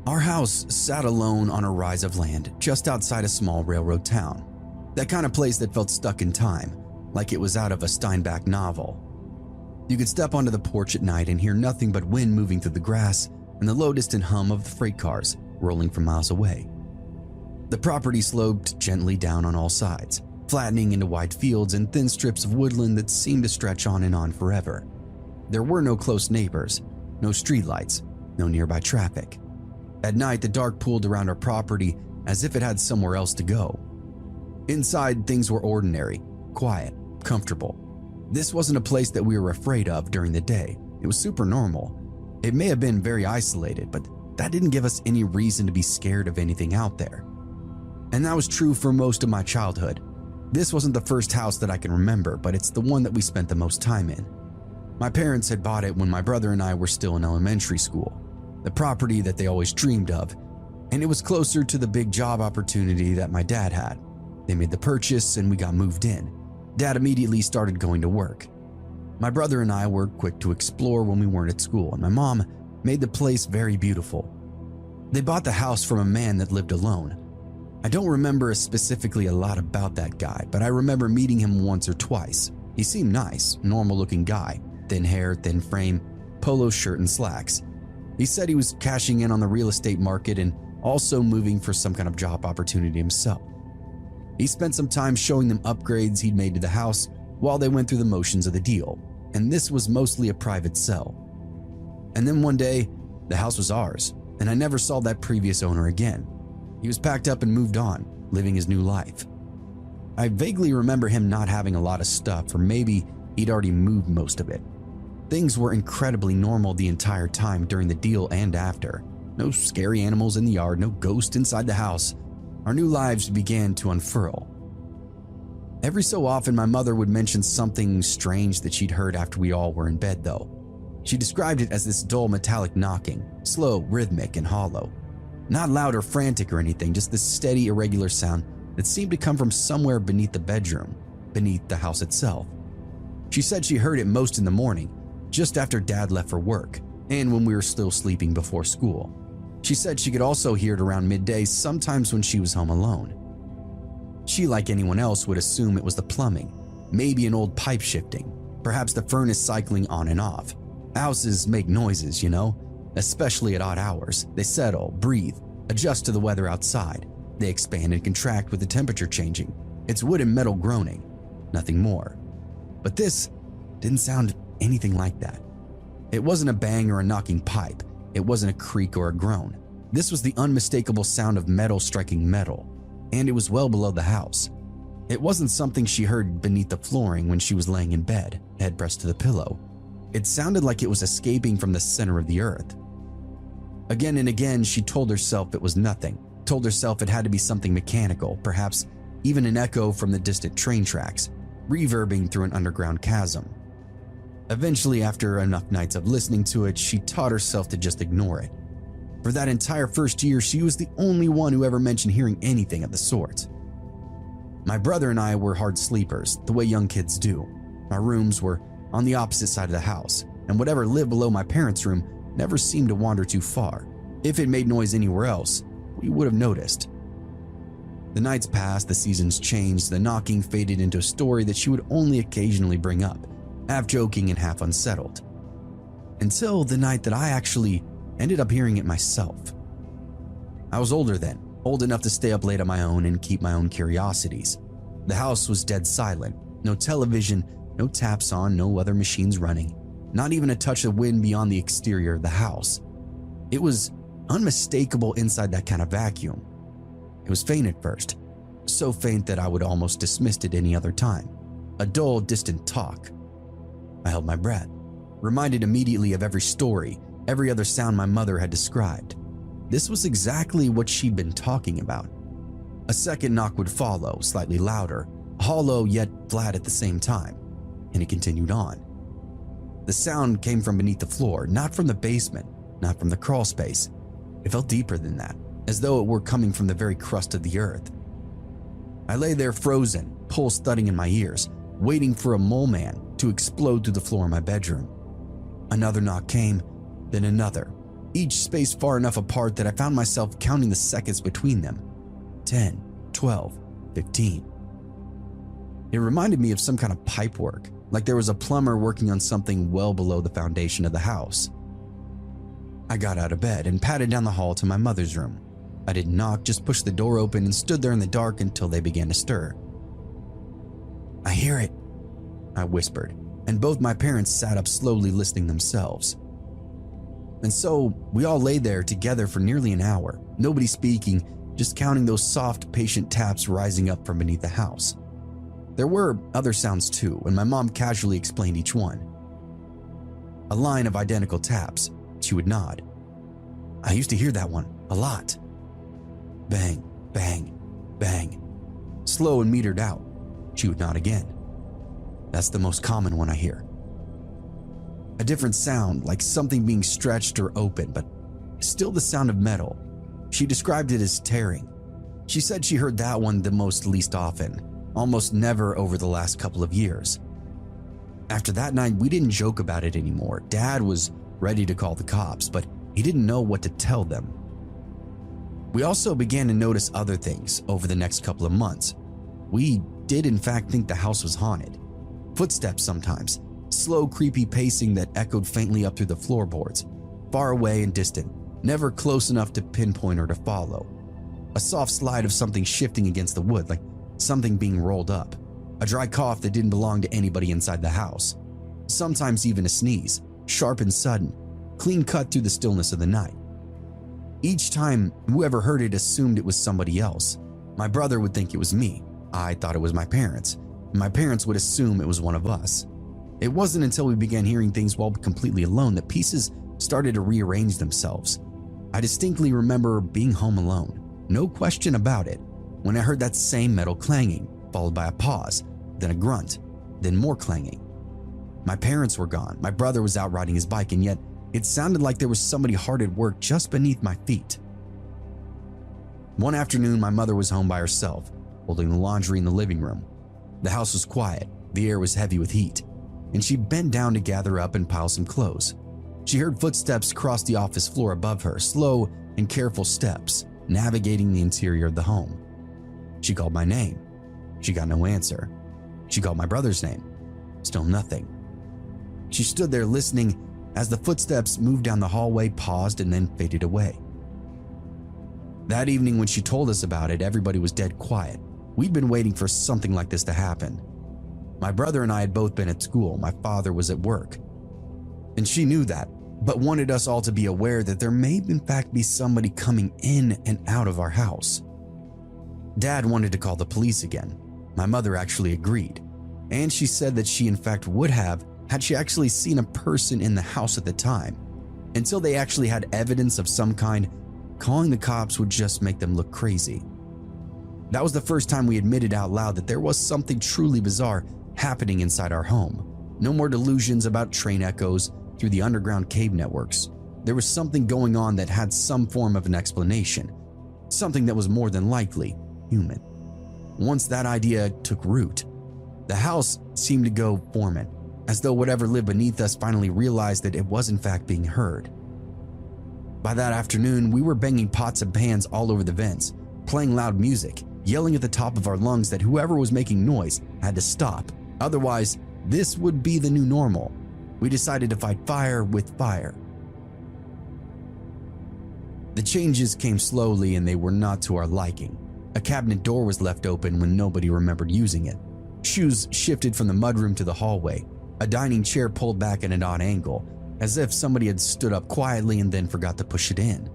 Our house sat alone on a rise of land just outside a small railroad town. That kind of place that felt stuck in time, like it was out of a Steinbeck novel. You could step onto the porch at night and hear nothing but wind moving through the grass and the low distant hum of the freight cars rolling from miles away. The property sloped gently down on all sides, flattening into wide fields and thin strips of woodland that seemed to stretch on and on forever. There were no close neighbors, no streetlights, no nearby traffic. At night, the dark pooled around our property as if it had somewhere else to go. Inside, things were ordinary, quiet, comfortable. This wasn't a place that we were afraid of during the day. It was super normal. It may have been very isolated, but that didn't give us any reason to be scared of anything out there. And that was true for most of my childhood. This wasn't the first house that I can remember, but it's the one that we spent the most time in. My parents had bought it when my brother and I were still in elementary school, the property that they always dreamed of, and it was closer to the big job opportunity that my dad had. They made the purchase and we got moved in. Dad immediately started going to work. My brother and I were quick to explore when we weren't at school, and my mom made the place very beautiful. They bought the house from a man that lived alone. I don't remember specifically a lot about that guy, but I remember meeting him once or twice. He seemed nice, normal-looking guy, thin hair, thin frame, polo shirt and slacks. He said he was cashing in on the real estate market and also moving for some kind of job opportunity himself. He spent some time showing them upgrades he'd made to the house while they went through the motions of the deal, and this was mostly a private sell. And then one day, the house was ours, and I never saw that previous owner again. He was packed up and moved on, living his new life. I vaguely remember him not having a lot of stuff, or maybe he'd already moved most of it. Things were incredibly normal the entire time during the deal and after. No scary animals in the yard, no ghost inside the house. Our new lives began to unfurl. Every so often, my mother would mention something strange that she'd heard after we all were in bed, though. She described it as this dull metallic knocking, slow, rhythmic, and hollow. Not loud or frantic or anything, just this steady, irregular sound that seemed to come from somewhere beneath the bedroom, beneath the house itself. She said she heard it most in the morning, just after Dad left for work, and when we were still sleeping before school. She said she could also hear it around midday, sometimes when she was home alone. She, like anyone else, would assume it was the plumbing, maybe an old pipe shifting, perhaps the furnace cycling on and off. Houses make noises, you know, especially at odd hours. They settle, breathe, adjust to the weather outside. They expand and contract with the temperature changing. It's wood and metal groaning, nothing more. But this didn't sound anything like that. It wasn't a bang or a knocking pipe. It wasn't a creak or a groan. This was the unmistakable sound of metal striking metal, and it was well below the house. It wasn't something she heard beneath the flooring when she was laying in bed, head pressed to the pillow. It sounded like it was escaping from the center of the earth. Again and again, she told herself it was nothing, told herself it had to be something mechanical, perhaps even an echo from the distant train tracks, reverbing through an underground chasm. Eventually, after enough nights of listening to it, she taught herself to just ignore it. For that entire first year, she was the only one who ever mentioned hearing anything of the sort. My brother and I were hard sleepers, the way young kids do. Our rooms were on the opposite side of the house, and whatever lived below my parents' room never seemed to wander too far. If it made noise anywhere else, we would have noticed. The nights passed, the seasons changed, the knocking faded into a story that she would only occasionally bring up, half joking and half unsettled. Until the night that I actually ended up hearing it myself. I was older then, old enough to stay up late on my own and keep my own curiosities. The house was dead silent, no television, no taps on, no other machines running, not even a touch of wind beyond the exterior of the house. It was unmistakable inside that kind of vacuum. It was faint at first, so faint that I would almost dismiss it any other time. A dull, distant talk. I held my breath, reminded immediately of every story, every other sound my mother had described. This was exactly what she'd been talking about. A second knock would follow, slightly louder, hollow yet flat at the same time, and it continued on. The sound came from beneath the floor, not from the basement, not from the crawl space. It felt deeper than that, as though it were coming from the very crust of the earth. I lay there frozen, pulse thudding in my ears, waiting for a mole man to explode through the floor of my bedroom. Another knock came, then another, each spaced far enough apart that I found myself counting the seconds between them. 10, 12, 15. It reminded me of some kind of pipe work, like there was a plumber working on something well below the foundation of the house. I got out of bed and padded down the hall to my mother's room. I didn't knock, just pushed the door open and stood there in the dark until they began to stir. "I hear it," I whispered, and both my parents sat up slowly listening themselves. And so we all lay there together for nearly an hour, nobody speaking, just counting those soft, patient taps rising up from beneath the house. There were other sounds too, and my mom casually explained each one. A line of identical taps. She would nod. "I used to hear that one a lot." Bang, bang, bang. Slow and metered out. She would nod again. "That's the most common one I hear." A different sound, like something being stretched or open, but still the sound of metal. She described it as tearing. She said she heard that one the least often, almost never over the last couple of years. After that night, we didn't joke about it anymore. Dad was ready to call the cops, but he didn't know what to tell them. We also began to notice other things over the next couple of months. We did in fact think the house was haunted. Footsteps sometimes, slow creepy pacing that echoed faintly up through the floorboards, far away and distant, never close enough to pinpoint or to follow. A soft slide of something shifting against the wood, like something being rolled up. A dry cough that didn't belong to anybody inside the house. Sometimes even a sneeze, sharp and sudden, clean cut through the stillness of the night. Each time, whoever heard it assumed it was somebody else. My brother would think it was me. I thought it was my parents. My parents would assume it was one of us. It wasn't until we began hearing things while completely alone that pieces started to rearrange themselves. I distinctly remember being home alone, no question about it, when I heard that same metal clanging, followed by a pause, then a grunt, then more clanging. My parents were gone, my brother was out riding his bike, and yet it sounded like there was somebody hard at work just beneath my feet. One afternoon, my mother was home by herself, holding the laundry in the living room. The house was quiet, the air was heavy with heat, and she bent down to gather up and pile some clothes. She heard footsteps cross the office floor above her, slow and careful steps, navigating the interior of the home. She called my name. She got no answer. She called my brother's name. Still nothing. She stood there listening as the footsteps moved down the hallway, paused, and then faded away. That evening when she told us about it, everybody was dead quiet. We'd been waiting for something like this to happen. My brother and I had both been at school. My father was at work. And she knew that, but wanted us all to be aware that there may in fact be somebody coming in and out of our house. Dad wanted to call the police again. My mother actually agreed, and she said that she in fact would have had she actually seen a person in the house at the time. Until they actually had evidence of some kind, calling the cops would just make them look crazy. That was the first time we admitted out loud that there was something truly bizarre happening inside our home. No more delusions about train echoes through the underground cave networks. There was something going on that had some form of an explanation, something that was more than likely human. Once that idea took root, the house seemed to go dormant, as though whatever lived beneath us finally realized that it was in fact being heard. By that afternoon, we were banging pots and pans all over the vents, playing loud music, yelling at the top of our lungs that whoever was making noise had to stop. Otherwise, this would be the new normal. We decided to fight fire with fire. The changes came slowly and they were not to our liking. A cabinet door was left open when nobody remembered using it. Shoes shifted from the mudroom to the hallway. A dining chair pulled back at an odd angle, as if somebody had stood up quietly and then forgot to push it in.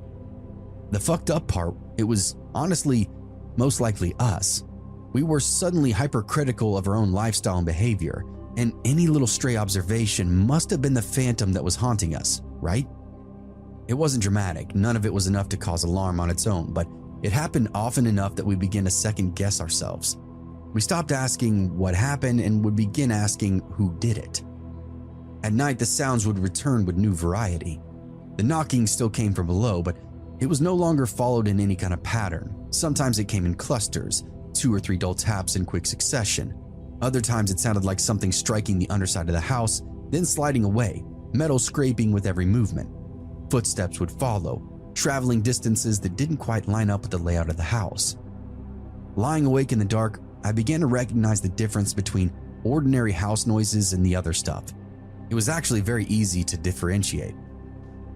The fucked up part, it was honestly most likely us. We were suddenly hypercritical of our own lifestyle and behavior, and any little stray observation must have been the phantom that was haunting us, right? It wasn't dramatic, none of it was enough to cause alarm on its own, but it happened often enough that we began to second guess ourselves. We stopped asking what happened and would begin asking who did it. At night, the sounds would return with new variety. The knocking still came from below, but it was no longer followed in any kind of pattern. Sometimes it came in clusters, 2 or 3 dull taps in quick succession. Other times it sounded like something striking the underside of the house, then sliding away, metal scraping with every movement. Footsteps would follow, traveling distances that didn't quite line up with the layout of the house. Lying awake in the dark, I began to recognize the difference between ordinary house noises and the other stuff. It was actually very easy to differentiate.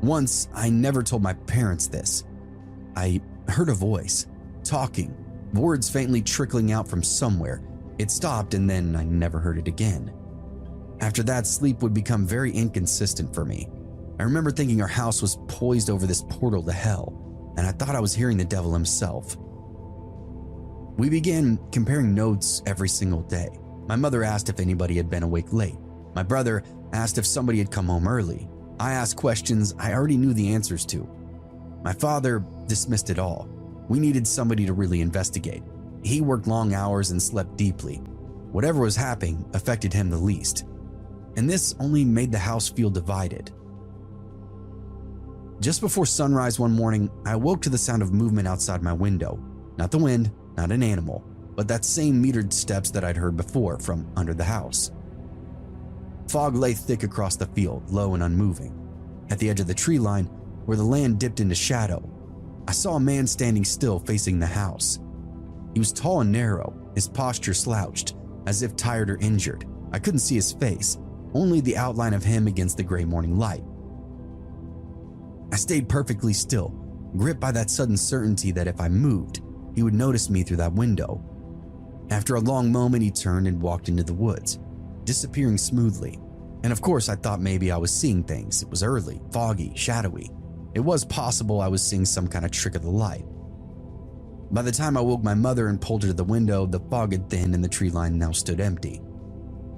Once, I never told my parents this. I heard a voice, talking, words faintly trickling out from somewhere. It stopped and then I never heard it again. After that, sleep would become very inconsistent for me. I remember thinking our house was poised over this portal to hell, and I thought I was hearing the devil himself. We began comparing notes every single day. My mother asked if anybody had been awake late. My brother asked if somebody had come home early. I asked questions I already knew the answers to. My father dismissed it all. We needed somebody to really investigate. He worked long hours and slept deeply. Whatever was happening affected him the least. And this only made the house feel divided. Just before sunrise one morning, I awoke to the sound of movement outside my window. Not the wind, not an animal, but that same metered steps that I'd heard before from under the house. Fog lay thick across the field, low and unmoving. At the edge of the tree line, where the land dipped into shadow, I saw a man standing still facing the house. He was tall and narrow, his posture slouched, as if tired or injured. I couldn't see his face, only the outline of him against the gray morning light. I stayed perfectly still, gripped by that sudden certainty that if I moved, he would notice me through that window. After a long moment, he turned and walked into the woods, disappearing smoothly. And of course, I thought maybe I was seeing things. It was early, foggy, shadowy. It was possible I was seeing some kind of trick of the light. By the time I woke my mother and pulled her to the window, the fog had thinned and the tree line now stood empty.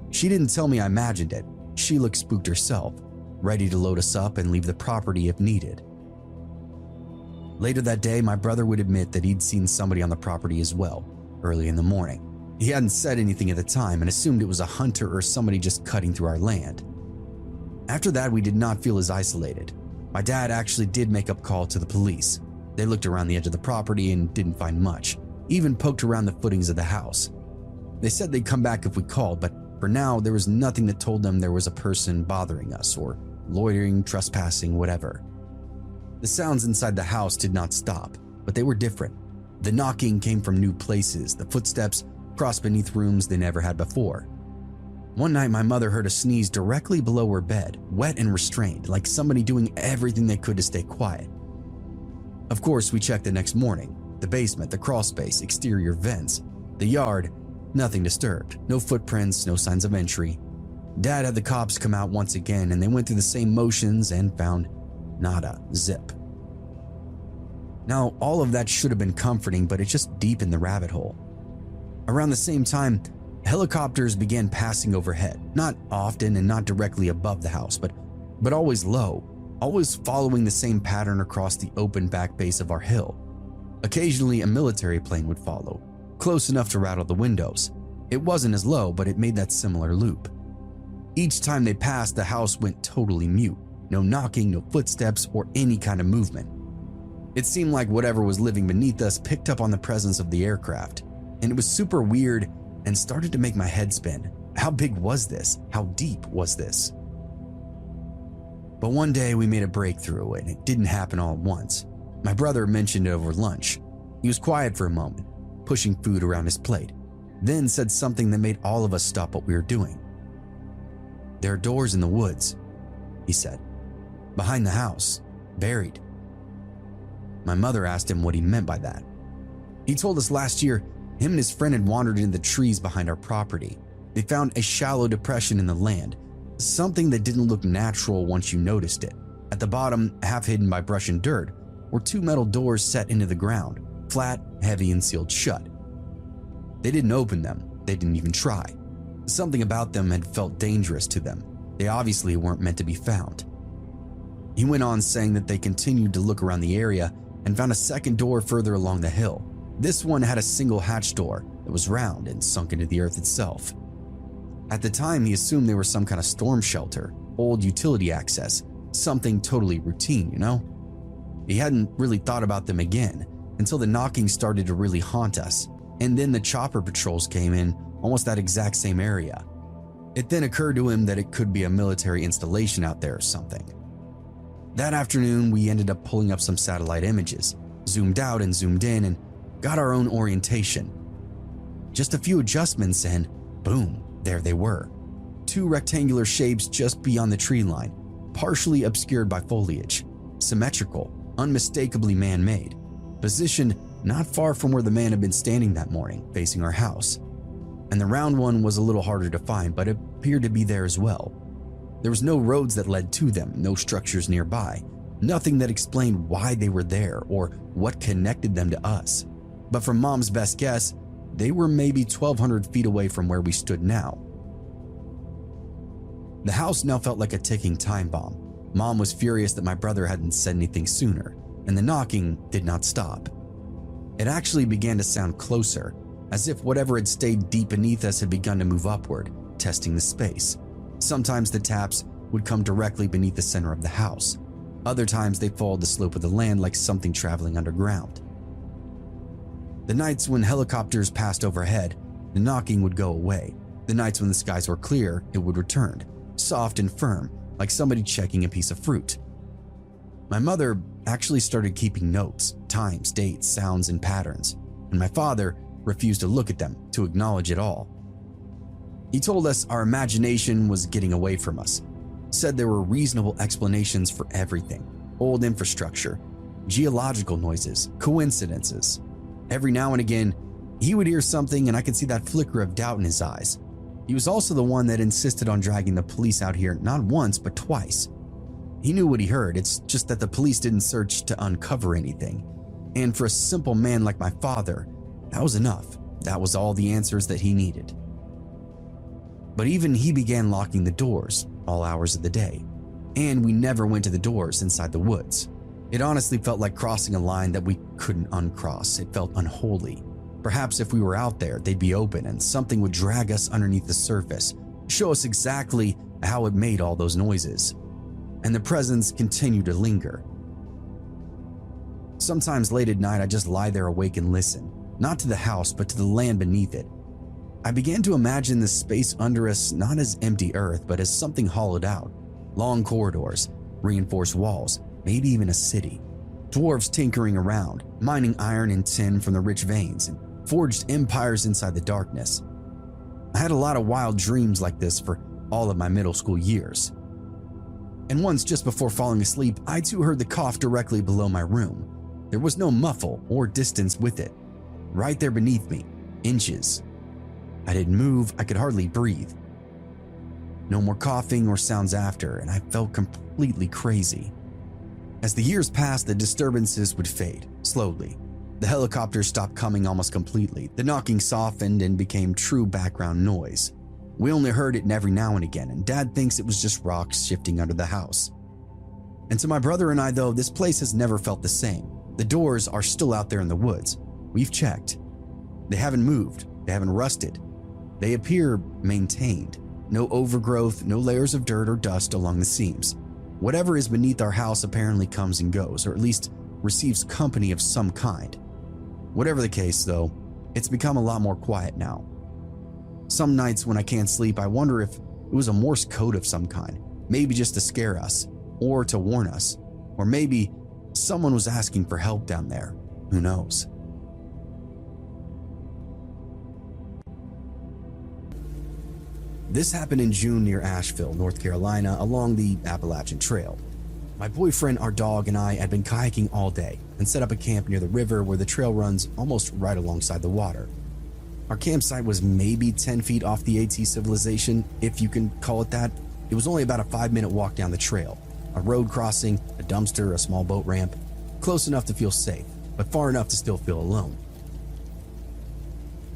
She didn't tell me I imagined it. She looked spooked herself, ready to load us up and leave the property if needed. Later that day, my brother would admit that he'd seen somebody on the property as well, early in the morning. He hadn't said anything at the time and assumed it was a hunter or somebody just cutting through our land. After that, we did not feel as isolated. My dad actually did make a call to the police. They looked around the edge of the property and didn't find much, even poked around the footings of the house. They said they'd come back if we called, but for now, there was nothing that told them there was a person bothering us or loitering, trespassing, whatever. The sounds inside the house did not stop, but they were different. The knocking came from new places, the footsteps crossed beneath rooms they never had before. One night, my mother heard a sneeze directly below her bed, wet and restrained, like somebody doing everything they could to stay quiet. Of course, we checked the next morning. The basement, the crawl space, exterior vents, the yard, nothing disturbed, no footprints, no signs of entry. Dad had the cops come out once again and they went through the same motions and found nada, zip. Now, all of that should have been comforting, but it just deepened the rabbit hole. Around the same time, helicopters began passing overhead, not often and not directly above the house, but always low, always following the same pattern across the open back base of our hill. Occasionally, a military plane would follow, close enough to rattle the windows. It wasn't as low, but it made that similar loop. Each time they passed, the house went totally mute. No knocking, no footsteps, or any kind of movement. It seemed like whatever was living beneath us picked up on the presence of the aircraft, and it was super weird and started to make my head spin. How big was this? How deep was this? But one day we made a breakthrough, and it didn't happen all at once. My brother mentioned it over lunch. He was quiet for a moment, pushing food around his plate, then said something that made all of us stop what we were doing. "There are doors in the woods," he said. "Behind the house, buried." My mother asked him what he meant by that. He told us last year him and his friend had wandered into the trees behind our property. They found a shallow depression in the land, something that didn't look natural once you noticed it. At the bottom, half hidden by brush and dirt, were two metal doors set into the ground, flat, heavy, and sealed shut. They didn't open them. They didn't even try. Something about them had felt dangerous to them. They obviously weren't meant to be found. He went on saying that they continued to look around the area and found a second door further along the hill. This one had a single hatch door that was round and sunk into the earth itself. At the time, he assumed they were some kind of storm shelter, old utility access, something totally routine, you know? He hadn't really thought about them again until the knocking started to really haunt us, and then the chopper patrols came in almost that exact same area. It then occurred to him that it could be a military installation out there or something. That afternoon, we ended up pulling up some satellite images, zoomed out and zoomed in, and got our own orientation. Just a few adjustments and boom, there they were. Two rectangular shapes just beyond the tree line, partially obscured by foliage, symmetrical, unmistakably man-made, positioned not far from where the man had been standing that morning, facing our house. And the round one was a little harder to find, but it appeared to be there as well. There was no roads that led to them, no structures nearby, nothing that explained why they were there or what connected them to us. But from Mom's best guess, they were maybe 1,200 feet away from where we stood now. The house now felt like a ticking time bomb. Mom was furious that my brother hadn't said anything sooner, and the knocking did not stop. It actually began to sound closer, as if whatever had stayed deep beneath us had begun to move upward, testing the space. Sometimes the taps would come directly beneath the center of the house. Other times they followed the slope of the land like something traveling underground. The nights when helicopters passed overhead, the knocking would go away. The nights when the skies were clear, it would return, soft and firm, like somebody checking a piece of fruit. My mother actually started keeping notes, times, dates, sounds, and patterns, and my father refused to look at them, to acknowledge it all. He told us our imagination was getting away from us, said there were reasonable explanations for everything, old infrastructure, geological noises, coincidences. Every now and again, he would hear something and I could see that flicker of doubt in his eyes. He was also the one that insisted on dragging the police out here not once but twice. He knew what he heard, it's just that the police didn't search to uncover anything. And for a simple man like my father, that was enough. That was all the answers that he needed. But even he began locking the doors all hours of the day, and we never went to the doors inside the woods. It honestly felt like crossing a line that we couldn't uncross. It felt unholy. Perhaps if we were out there, they'd be open and something would drag us underneath the surface, show us exactly how it made all those noises. And the presence continued to linger. Sometimes late at night, I just lie there awake and listen, not to the house, but to the land beneath it. I began to imagine the space under us not as empty earth, but as something hollowed out. Long corridors, reinforced walls, maybe even a city. Dwarves tinkering around, mining iron and tin from the rich veins, and forged empires inside the darkness. I had a lot of wild dreams like this for all of my middle school years. And once, just before falling asleep, I too heard the cough directly below my room. There was no muffle or distance with it. Right there beneath me, inches. I didn't move, I could hardly breathe. No more coughing or sounds after, and I felt completely crazy. As the years passed, the disturbances would fade, slowly. The helicopters stopped coming almost completely. The knocking softened and became true background noise. We only heard it every now and again, and Dad thinks it was just rocks shifting under the house. And to my brother and I, though, this place has never felt the same. The doors are still out there in the woods. We've checked. They haven't moved. They haven't rusted. They appear maintained. No overgrowth, no layers of dirt or dust along the seams. Whatever is beneath our house apparently comes and goes, or at least receives company of some kind. Whatever the case, though, it's become a lot more quiet now. Some nights when I can't sleep, I wonder if it was a Morse code of some kind, maybe just to scare us, or to warn us, or maybe someone was asking for help down there. Who knows? This happened in June near Asheville, North Carolina, along the Appalachian Trail. My boyfriend, our dog, and I had been kayaking all day and set up a camp near the river where the trail runs almost right alongside the water. Our campsite was maybe 10 feet off the AT civilization, if you can call it that. It was only about a 5-minute walk down the trail, a road crossing, a dumpster, a small boat ramp, close enough to feel safe, but far enough to still feel alone.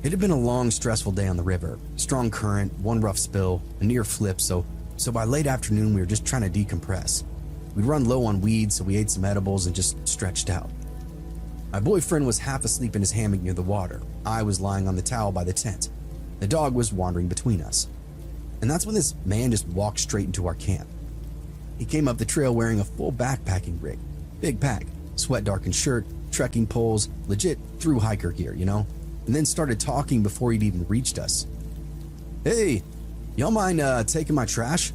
It had been a long, stressful day on the river. Strong current, one rough spill, a near flip, so by late afternoon we were just trying to decompress. We'd run low on weed, so we ate some edibles and just stretched out. My boyfriend was half asleep in his hammock near the water. I was lying on the towel by the tent. The dog was wandering between us. And that's when this man just walked straight into our camp. He came up the trail wearing a full backpacking rig. Big pack, sweat-darkened shirt, trekking poles, legit through hiker gear, you know? And then started talking before he'd even reached us. "Hey, y'all mind taking my trash?"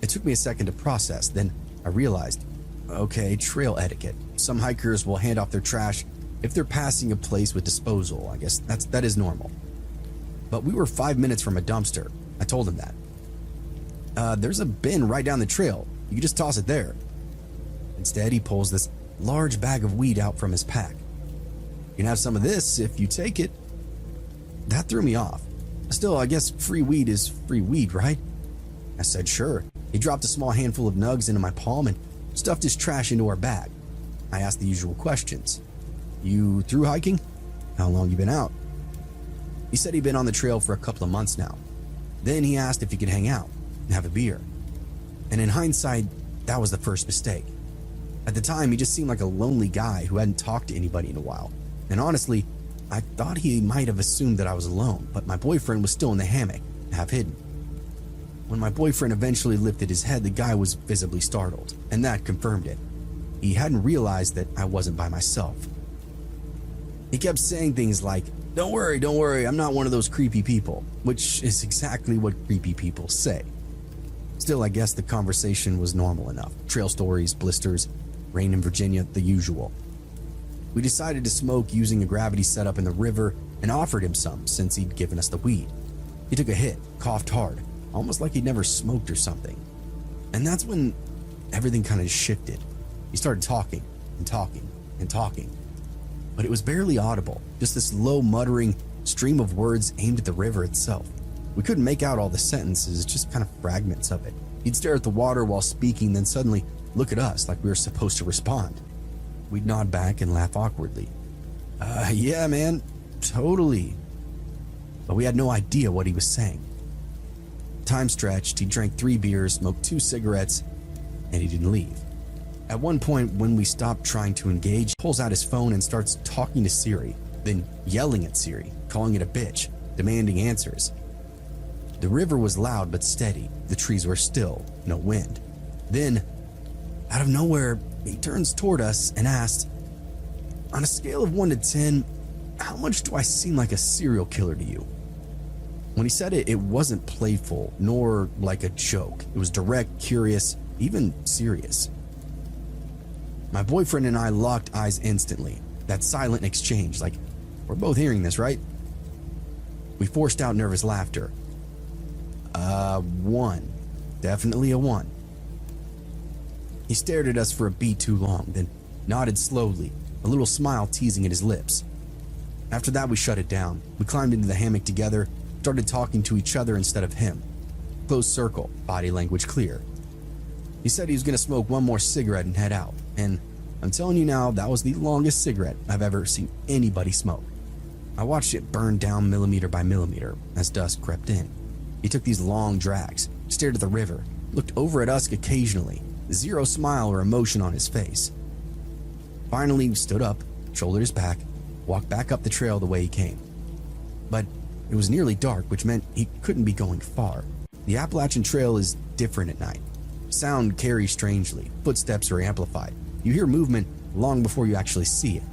It took me a second to process, then I realized, okay, trail etiquette. Some hikers will hand off their trash if they're passing a place with disposal. I guess that is normal. But we were 5 minutes from a dumpster. I told him that. There's a bin right down the trail. You can just toss it there. Instead, he pulls this large bag of weed out from his pack. You can have some of this if you take it. That threw me off. Still, I guess free weed is free weed, right? I said sure. He dropped a small handful of nugs into my palm and stuffed his trash into our bag. I asked the usual questions. You through hiking? How long you been out? He said he'd been on the trail for a couple of months now. Then he asked if he could hang out and have a beer. And in hindsight, that was the first mistake. At the time, he just seemed like a lonely guy who hadn't talked to anybody in a while. And honestly, I thought he might have assumed that I was alone, but my boyfriend was still in the hammock, half hidden. When my boyfriend eventually lifted his head, the guy was visibly startled, and that confirmed it. He hadn't realized that I wasn't by myself. He kept saying things like, don't worry, I'm not one of those creepy people," which is exactly what creepy people say. Still, I guess the conversation was normal enough. Trail stories, blisters, rain in Virginia, the usual. We decided to smoke using a gravity setup in the river and offered him some since he'd given us the weed. He took a hit, coughed hard, almost like he'd never smoked or something. And that's when everything kind of shifted. He started talking and talking and talking. But it was barely audible, just this low muttering stream of words aimed at the river itself. We couldn't make out all the sentences, just kind of fragments of it. He'd stare at the water while speaking, then suddenly look at us like we were supposed to respond. We'd nod back and laugh awkwardly. Yeah, man, totally. But we had no idea what he was saying. Time stretched, he drank 3 beers, smoked 2 cigarettes, and he didn't leave. At one point, when we stopped trying to engage, he pulls out his phone and starts talking to Siri, then yelling at Siri, calling it a bitch, demanding answers. The river was loud but steady. The trees were still, no wind. Then, out of nowhere, he turns toward us and asks, "On a scale of 1 to 10, how much do I seem like a serial killer to you?" When he said it, it wasn't playful, nor like a joke. It was direct, curious, even serious. My boyfriend and I locked eyes instantly. That silent exchange, like, we're both hearing this, right? We forced out nervous laughter. 1. Definitely a 1. He stared at us for a beat too long, then nodded slowly, a little smile teasing at his lips. After that, we shut it down. We climbed into the hammock together, started talking to each other instead of him. Close circle, body language clear. He said he was going to smoke 1 more cigarette and head out, and I'm telling you now, that was the longest cigarette I've ever seen anybody smoke. I watched it burn down millimeter by millimeter as dusk crept in. He took these long drags, stared at the river, looked over at us occasionally, zero smile or emotion on his face. Finally, he stood up, shouldered his back, walked back up the trail the way he came. But it was nearly dark, which meant he couldn't be going far. The Appalachian Trail is different at night. Sound carries strangely, footsteps are amplified. You hear movement long before you actually see it.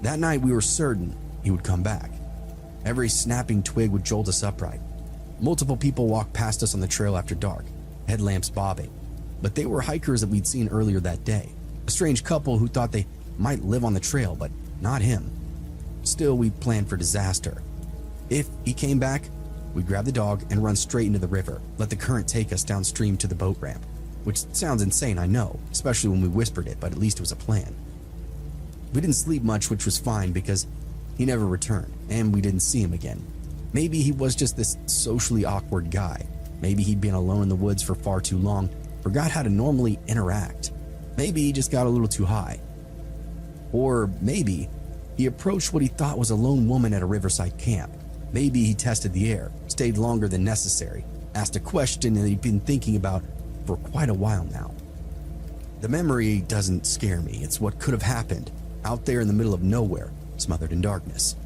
That night, we were certain he would come back. Every snapping twig would jolt us upright. Multiple people walked past us on the trail after dark, headlamps bobbing. But they were hikers that we'd seen earlier that day. A strange couple who thought they might live on the trail, but not him. Still, we planned for disaster. If he came back, we'd grab the dog and run straight into the river, let the current take us downstream to the boat ramp. Which sounds insane, I know, especially when we whispered it, but at least it was a plan. We didn't sleep much, which was fine because he never returned, and we didn't see him again. Maybe he was just this socially awkward guy. Maybe he'd been alone in the woods for far too long, forgot how to normally interact. Maybe he just got a little too high. Or maybe he approached what he thought was a lone woman at a riverside camp. Maybe he tested the air, stayed longer than necessary, asked a question that he'd been thinking about for quite a while now. The memory doesn't scare me. It's what could have happened out there in the middle of nowhere, smothered in darkness.